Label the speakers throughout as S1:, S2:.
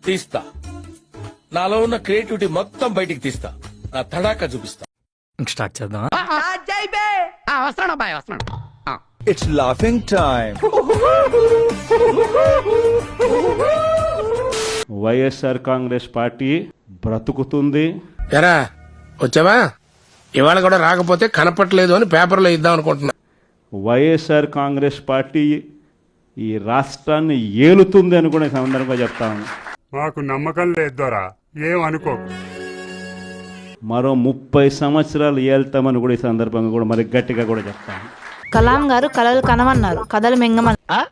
S1: తీస్తా, నాలో ఉన్న క్రియేటివిటీ మొత్తం బయటికి తీస్తా, నా తడాకా చూపిస్తా.
S2: స్టార్ట్ చేద్దాం.
S3: వస్తున్నాడు అబ్బాయి, వస్తున్నాడు.
S4: It's laughing time.
S5: YSR Congress party బ్రతుకుతుంది.
S1: ఎరా వచ్చావా? ఇవాళ కూడా రాకపోతే కనపట్లేదు అని పేపర్లో ఇద్దాం అనుకుంటున్నా.
S5: వైఎస్ఆర్ కాంగ్రెస్ పార్టీ ఈ రాష్ట్రాన్ని ఏలుతుంది అని కూడా సందర్భంగా చెప్తాను.
S6: మాకు నమ్మకం లేదు దొరా, ఏమనుకో.
S5: మరో 30 సంవత్సరాలు ఏళ్తామని కూడా ఈ సందర్భంగా కూడా మరి గట్టిగా కూడా చెప్తాను.
S7: కలాం గారు కలలు కనమన్నారు, కథలు మింగమన్నారు.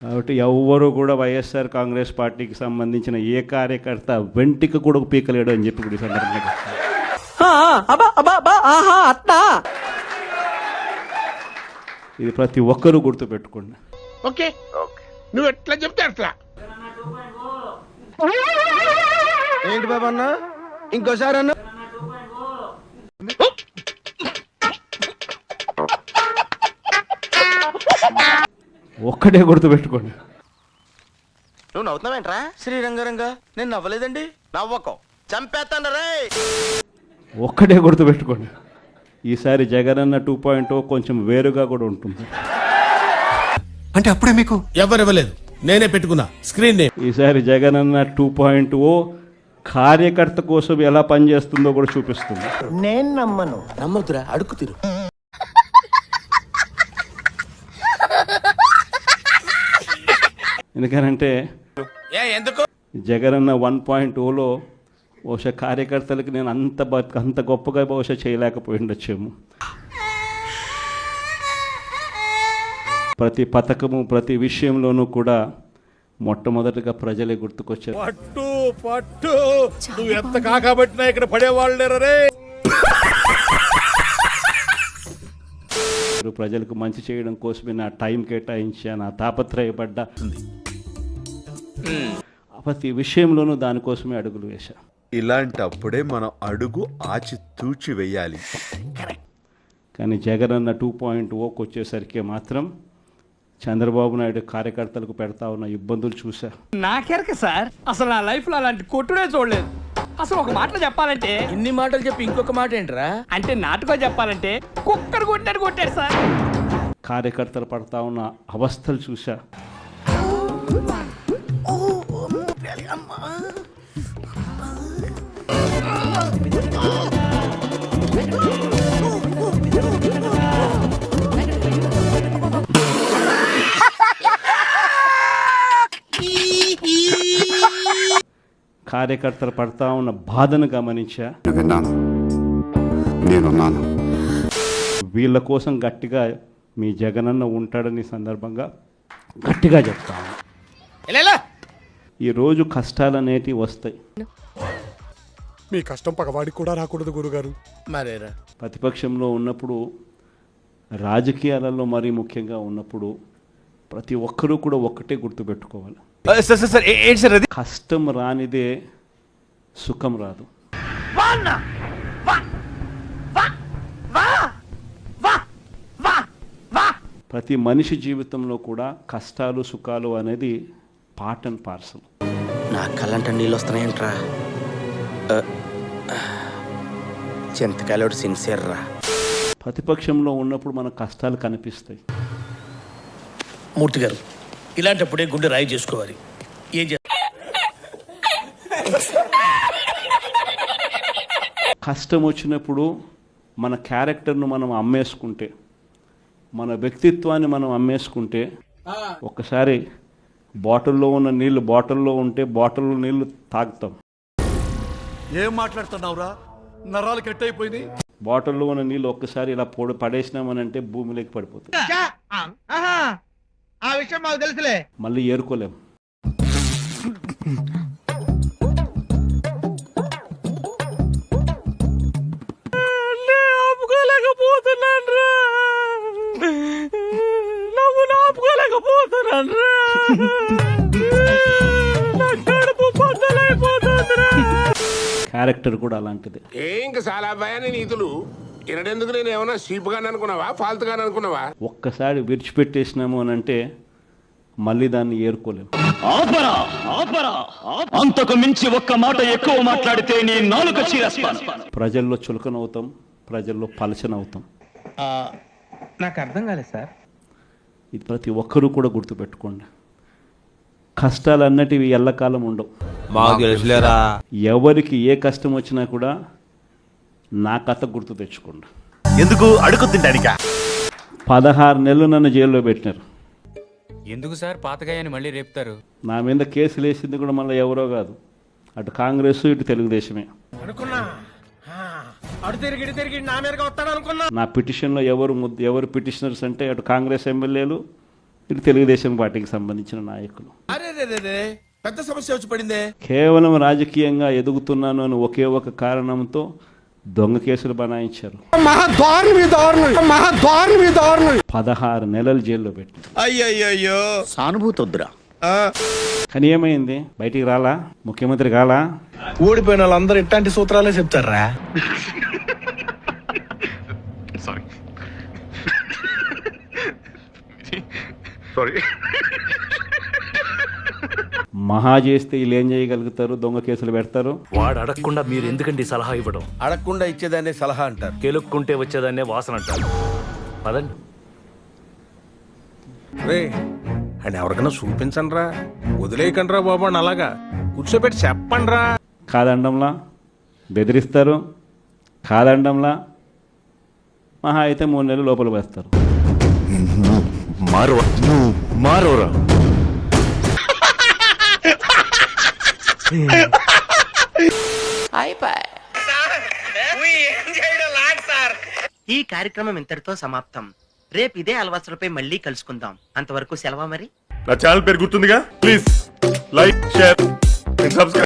S5: కాబట్టి ఎవ్వరూ కూడా వైఎస్ఆర్ కాంగ్రెస్ పార్టీకి సంబంధించిన ఏ కార్యకర్త వెంటికి కూడా పీకలేడు అని చెప్పి కూడా ఈ సందర్భంగా చెప్తాను. ఇది ప్రతి ఒక్కరూ గుర్తుపెట్టుకోండి.
S1: ఓకే, నువ్వు ఎట్లా చెప్తే అట్లా.
S4: ఏంటి బాబా అన్న, ఇంకోసారి అన్న.
S5: ఒక్కటే గుర్తుపెట్టుకోండి.
S8: నువ్వు నవ్వుతున్నావేంట్రా శ్రీరంగారంగా? నేను నవ్వలేదండి. నవ్వకం చంపేస్తాను రే.
S5: ఒక్కటే గుర్తుపెట్టుకోండి, ఈసారి జగనన్న 2.0 కొంచెం వేరుగా కూడా ఉంటుంది.
S4: అంటే అప్పుడే మీకు
S1: ఎవరు ఇవ్వలేదు, నేనే పెట్టుకున్నా స్క్రీన్ నేమ్.
S5: ఈసారి జగనన్న 2.0 కార్యకర్త కోసం ఎలా పనిచేస్తుందో కూడా చూపిస్తుంది.
S8: నేను నమ్మను. నమ్మదురా, అడుగు తిరు.
S5: ఎందుకనంటే
S1: ఎందుకు
S5: జగనన్న 1.0లో బహుశా కార్యకర్తలకి నేను అంత గొప్పగా బహుశా చేయలేకపోయి ఉండొచ్చేమో. ప్రతి పథకము ప్రతి విషయంలోనూ కూడా మొట్టమొదటిగా ప్రజలే గుర్తుకొచ్చారు.
S1: పట్టు పట్టు, నువ్వు ఎంత కాకబట్టినా ఇక్కడ పడేవాళ్ళు రే.
S5: ప్రజలకు మంచి చేయడం కోసమే నా టైం కేటాయించా, నా తాపత్రయపడ్డా, ప్రతి విషయంలోనూ దానికోసమే అడుగులు వేశా.
S9: ఇలాంటప్పుడే మనం అడుగు ఆచితూచి వేయాలి.
S5: కానీ జగనన్న 2.0కి వచ్చేసరికి మాత్రం చంద్రబాబు నాయుడు కార్యకర్తలకు పెడతా ఉన్న ఇబ్బందులు చూసా.
S3: నాకెరక సార్, అసలు నా లైఫ్ లో అలాంటి కొట్టుడే చూడలేదు. అసలు ఒక మాటలో చెప్పాలంటే,
S1: ఇన్ని మాటలు చెప్పి ఇంకొక మాట ఏంట్రా?
S3: అంటే నాటుగా చెప్పాలంటే కుక్కడు కొట్టాడు కొట్టాడు సార్.
S5: కార్యకర్తలు పడతా ఉన్న అవస్థలు చూసా. కార్యకర్తలు పడతా ఉన్న బాధను గమనించా.
S9: విన్నాను, నేనున్నాను.
S5: వీళ్ళ కోసం గట్టిగా మీ జగనన్న ఉంటాడని సందర్భంగా గట్టిగా చెప్తాను. ఈరోజు కష్టాలు అనేటివి వస్తాయి.
S6: మీ కష్టం పగవాడికి కూడా రాకూడదు గురుగారు.
S1: మరేరా,
S5: ప్రతిపక్షంలో ఉన్నప్పుడు, రాజకీయాలలో మరీ ముఖ్యంగా ఉన్నప్పుడు ప్రతి ఒక్కరూ కూడా ఒక్కటే గుర్తుపెట్టుకోవాలి.
S4: ఏంటి సార్ అది?
S5: కష్టం రానిదే సుఖం రాదు. ప్రతి మనిషి జీవితంలో కూడా కష్టాలు సుఖాలు అనేది పార్ట్ అండ్ పార్సల్.
S8: నా కళ్ళంట నీళ్ళు వస్తున్నాయంట్రా. చింతకాయలోడు సిన్సియర్ రా.
S5: ప్రతిపక్షంలో ఉన్నప్పుడు మన కష్టాలు కనిపిస్తాయి.
S1: మూర్తి గారు, ఇలాంటప్పుడే గుండె రాయి చేసుకోవాలి. ఏం
S5: కష్టం వచ్చినప్పుడు మన క్యారెక్టర్ను మనం అమ్మేసుకుంటే, మన వ్యక్తిత్వాన్ని మనం అమ్మేసుకుంటే, ఒక్కసారి బాటిల్లో ఉన్న నీళ్లు బాటిల్లో ఉంటే బాటిల్లో నీళ్లు తాగుతాం.
S4: ఏం మాట్లాడుతున్నావురా? నరాలు కట్ అయిపోయింది.
S5: బాటిల్లో ఉన్న నీళ్ళు ఒక్కసారి ఇలా పడేసినామనంటే భూమిలోకి పడిపోతుంది.
S3: ఆ విషయం మాకు తెలుసులే.
S5: మళ్ళీ ఏరుకోలేం.
S1: ఆపుకోలేకపోతున్నాను.
S5: క్యారెక్టర్ కూడా అలాంటిది.
S1: ఇంకా చాలా భయాన్ని నీతులు ఇనడెందుకు నేను ఏమన్నా సీపుగానే అనుకున్నావా ఫాల్తుగానే అనుకున్నావా?
S5: ఒక్కసారి విడిచిపెట్టేసినాము అని అంటే మళ్ళీ దాన్ని ఏరుకోలేము.
S2: అంతకు మించి ఒక్క మాట ఎక్కువ మాట్లాడితే నీ నాలుక చీరేస్తాను.
S5: ప్రజల్లో చులకనవుతాం, ప్రజల్లో పలచనవుతాం.
S8: నాకు అర్థం కాలేదు సార్.
S5: ఇది ప్రతి ఒక్కరూ కూడా గుర్తుపెట్టుకోండి. కష్టాలు అన్నటివి ఎల్లకాలం ఉండవు. ఎవరికి ఏ కష్టం వచ్చినా కూడా నా కథ గుర్తు తెచ్చుకోండి.
S8: ఎందుకు అడుగు తింటానికా?
S5: 16 నెలలు నన్ను జైల్లో పెట్టినారు.
S3: ఎందుకు సార్ పాతగాయని మళ్ళీ రేపుతారు?
S5: నా మీద కేసులు వేసింది కూడా మళ్ళీ ఎవరో కాదు, అటు కాంగ్రెస్ ఇటు తెలుగుదేశమే. నా పిటిషన్లో ఎవరు పిటిషనర్స్ అంటే అటు కాంగ్రెస్ ఎమ్మెల్యేలు, ఇటు తెలుగుదేశం పార్టీకి సంబంధించిన నాయకులు.
S8: పెద్ద సమస్య వచ్చి పడిందే.
S5: కేవలం రాజకీయంగా ఎదుగుతున్నాను అని ఒకే ఒక కారణంతో దొంగ కేసులు బనాయించారు. 16 నెలలు జైల్లో పెట్టి.
S8: అయ్యయ్యో సానుభూతి వద్దురా.
S5: కానీ ఏమైంది? బయటికి రాలా, ముఖ్యమంత్రి కాలా.
S8: ఓడిపోయిన వాళ్ళందరూ ఇట్లాంటి సూత్రాలే చెప్తారా?
S5: మహా చేస్తే వీళ్ళు ఏం చేయగలుగుతారు? దొంగ కేసులు పెడతారు.
S2: వాడు అడగకుండా మీరు ఎందుకండి సలహా ఇవ్వడం?
S8: అడగకుండా ఇచ్చేదాన్ని సలహా అంటారు,
S2: కెలుక్కుంటే వచ్చేదాన్నే వాసన అంటారు. పదండి.
S4: అని ఎవరికైనా చూపించండి రా, వదిలేయకండి రా బాబు అని అలాగా కూర్చోబెట్టి చెప్పండి రా.
S5: కాదండంలా బెదిరిస్తారు, కాదండంలా మహా అయితే 3 నెలలు లోపల వేస్తారు.
S2: మారోరా.
S8: ఈ కార్యక్రమం ఇంతటితో సమాప్తం. రేపు ఇదే అలవాసులపై మళ్ళీ కలుసుకుందాం. అంతవరకు సెలవా మరి.
S9: నా ఛానల్ పేరు గుర్తుందిగా? Please like, share, subscribe.